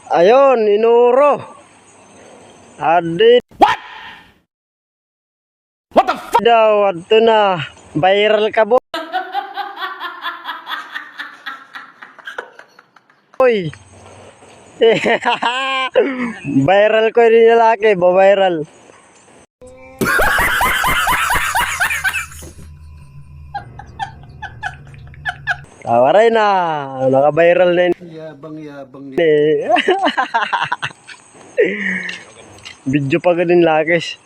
Ayun, inuro. Adit. What the fuck? Daw, ato na. Viral ka boy. Viral ko yung lalaki, ba-viral. Tawaray na, naka-viral na yun. Yabang-yabang ni... Video pa ganun lakis.